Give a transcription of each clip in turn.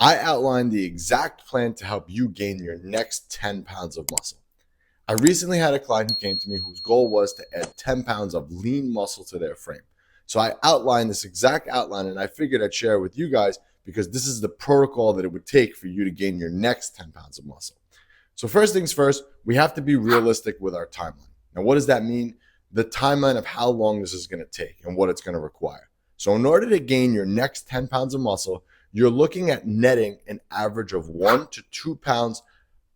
I outlined the exact plan to help you gain your next 10 pounds of muscle. I recently had a client who came to me whose goal was to add 10 pounds of lean muscle to their frame. So I outlined this exact outline and I figured I'd share it with you guys because this is the protocol that it would take for you to gain your next 10 pounds of muscle. So first things first, we have to be realistic with our timeline. Now, what does that mean? The timeline of how long this is going to take and what it's going to require. So in order to gain your next 10 pounds of muscle, you're looking at netting an average of 1 to 2 pounds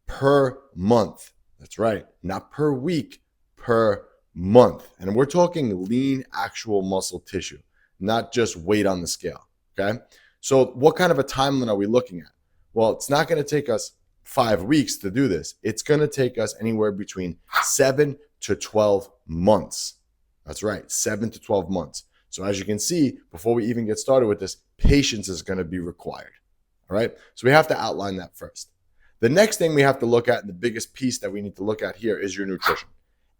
per month. That's right, not per week, per month. And we're talking lean actual muscle tissue, not just weight on the scale, okay? So what kind of a timeline are we looking at? Well, it's not going to take us 5 weeks to do this. It's going to take us anywhere between 7 to 12 months. That's right, 7 to 12 months. So as you can see, before we even get started with this, patience is going to be required. All right, so we have to outline that first. The next thing we have to look at, and the biggest piece that we need to look at here, is your nutrition.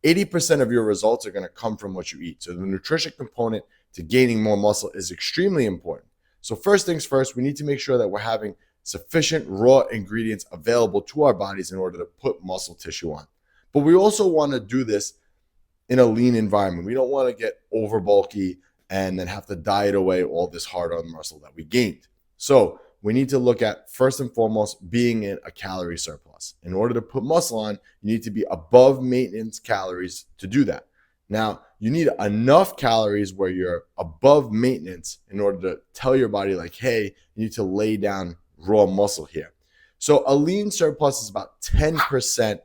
80% of your results are going to come from what you eat. So the nutrition component to gaining more muscle is extremely important. So first things first, we need to make sure that we're having sufficient raw ingredients available to our bodies in order to put muscle tissue on. But we also want to do this in a lean environment. We don't want to get over bulky and then have to diet away all this hard-earned muscle that we gained. So we need to look at, first and foremost, being in a calorie surplus. In order to put muscle on, you need to be above maintenance calories to do that. Now, you need enough calories where you're above maintenance in order to tell your body, like, hey, you need to lay down raw muscle here. So a lean surplus is about 10%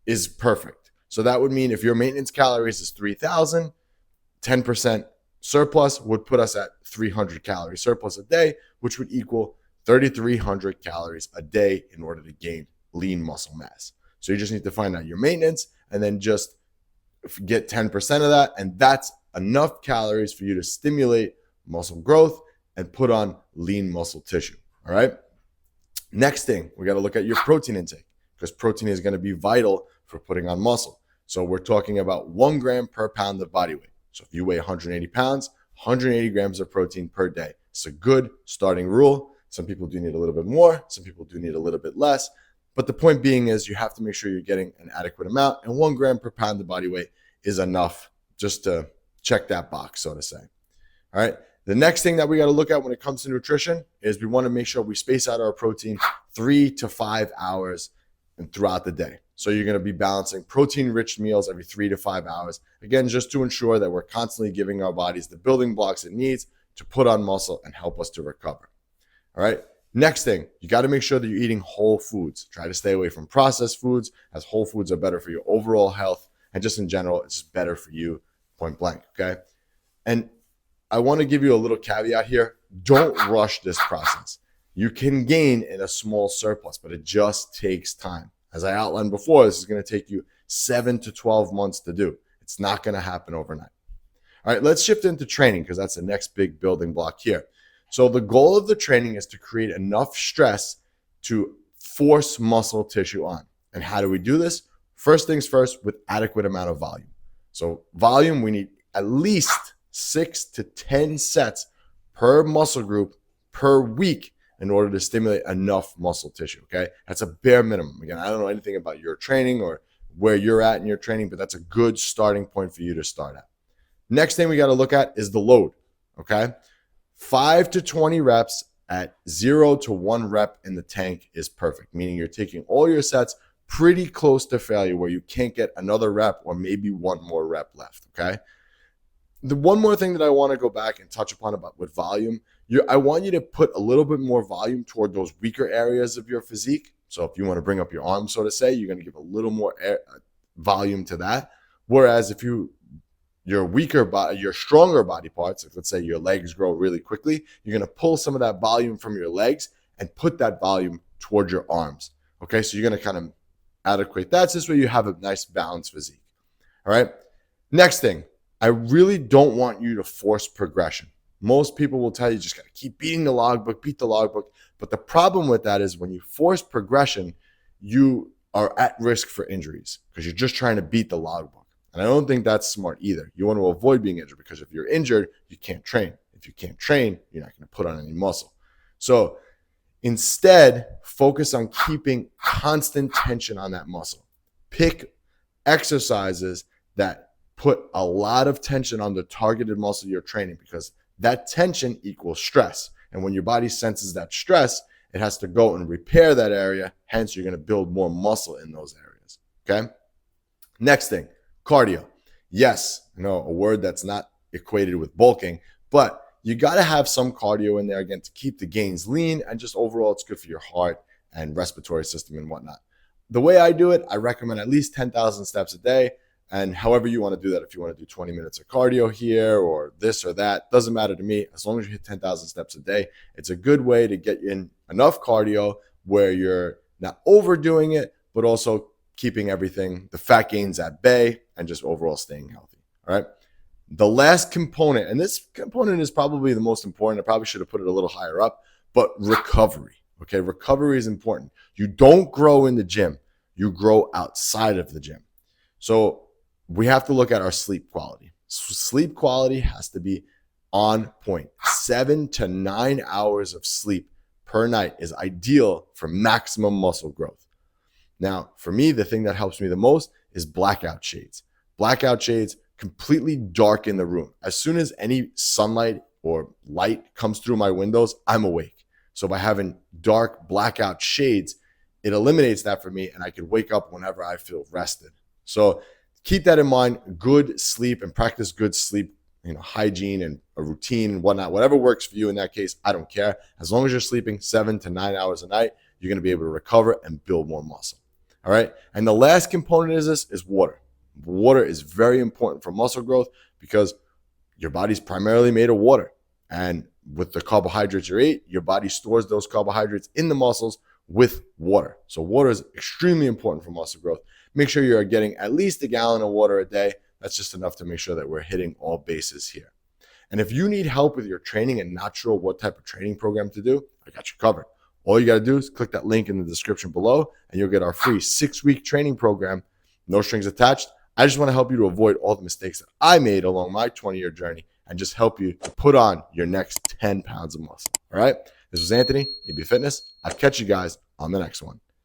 is perfect. So that would mean if your maintenance calories is 3,000, 10% surplus would put us at 300 calorie surplus a day, which would equal 3,300 calories a day in order to gain lean muscle mass. So you just need to find out your maintenance and then just get 10% of that. And that's enough calories for you to stimulate muscle growth and put on lean muscle tissue. All right. Next thing, we got to look at your protein intake because protein is going to be vital for putting on muscle. So we're talking about 1 gram per pound of body weight. So if you weigh 180 pounds, 180 grams of protein per day. It's a good starting rule. Some people do need a little bit more. Some people do need a little bit less. But the point being is you have to make sure you're getting an adequate amount. And 1 gram per pound of body weight is enough just to check that box, so to say. All right. The next thing that we got to look at when it comes to nutrition is we want to make sure we space out our protein 3 to 5 hours and throughout the day. So you're going to be balancing protein-rich meals every 3 to 5 hours. Again, just to ensure that we're constantly giving our bodies the building blocks it needs to put on muscle and help us to recover. All right. Next thing, you got to make sure that you're eating whole foods. Try to stay away from processed foods, as whole foods are better for your overall health. And just in general, it's just better for you, point blank. Okay. And I want to give you a little caveat here. Don't rush this process. You can gain in a small surplus, but it just takes time. As I outlined before, this is going to take you 7 to 12 months to do. It's not going to happen overnight. All right, let's shift into training because that's the next big building block here. So the goal of the training is to create enough stress to force muscle tissue on. And how do we do this? First things first, with adequate amount of volume. So volume, we need at least 6 to 10 sets per muscle group per week in order to stimulate enough muscle tissue, okay? That's a bare minimum. Again, I don't know anything about your training or where you're at in your training, but that's a good starting point for you to start at. Next thing we got to look at is the load, okay? 5 to 20 reps at 0 to 1 rep in the tank is perfect, meaning you're taking all your sets pretty close to failure where you can't get another rep or maybe one more rep left, okay? The one more thing that I want to go back and touch upon about with volume, I want you to put a little bit more volume toward those weaker areas of your physique. So if you want to bring up your arms, so to say, you're going to give a little more volume to that. Whereas if your weaker body, your stronger body parts, if let's say your legs grow really quickly, you're going to pull some of that volume from your legs and put that volume toward your arms. Okay, so you're going to kind of adequate that. So this way you have a nice balanced physique. All right. Next thing, I really don't want you to force progression. Most people will tell you just got to keep beating the logbook, beat the logbook. But the problem with that is when you force progression, you are at risk for injuries because you're just trying to beat the logbook. And I don't think that's smart either. You want to avoid being injured because if you're injured, you can't train. If you can't train, you're not going to put on any muscle. So Instead, focus on keeping constant tension on that muscle. Pick exercises that put a lot of tension on the targeted muscle you're training, because that tension equals stress. And when your body senses that stress, it has to go and repair that area. Hence, you're going to build more muscle in those areas. Okay. Next thing, cardio. Yes, I know, a word that's not equated with bulking, but you got to have some cardio in there, again, to keep the gains lean, and just overall it's good for your heart and respiratory system and whatnot. The way I do it, I recommend at least 10,000 steps a day. And however you want to do that, if you want to do 20 minutes of cardio here or this or that, doesn't matter to me. As long as you hit 10,000 steps a day, it's a good way to get in enough cardio where you're not overdoing it, but also keeping everything, the fat gains at bay, and just overall staying healthy. All right. The last component, and this component is probably the most important. I probably should have put it a little higher up, but recovery. Okay. Recovery is important. You don't grow in the gym. You grow outside of the gym. So we have to look at our sleep quality. Sleep quality has to be on point. 7 to 9 hours of sleep per night is ideal for maximum muscle growth. Now, for me, the thing that helps me the most is blackout shades. Blackout shades completely darken the room. As soon as any sunlight or light comes through my windows, I'm awake. So by having dark blackout shades, it eliminates that for me, and I can wake up whenever I feel rested. So keep that in mind. Good sleep, and practice good sleep, hygiene and a routine and whatnot. Whatever works for you in that case, I don't care. As long as you're sleeping 7 to 9 hours a night, you're going to be able to recover and build more muscle. All right. And the last component of this is water. Water is very important for muscle growth because your body's primarily made of water. And with the carbohydrates you eat, your body stores those carbohydrates in the muscles with water. So water is extremely important for muscle growth. Make sure you're getting at least a gallon of water a day. That's just enough to make sure that we're hitting all bases here. And if you need help with your training and not sure what type of training program to do, I got you covered. All you got to do is click that link in the description below, and you'll get our free 6-week training program, no strings attached. I just want to help you to avoid all the mistakes that I made along my 20-year journey and just help you to put on your next 10 pounds of muscle. All right. This was Anthony, AB Fitness. I'll catch you guys on the next one.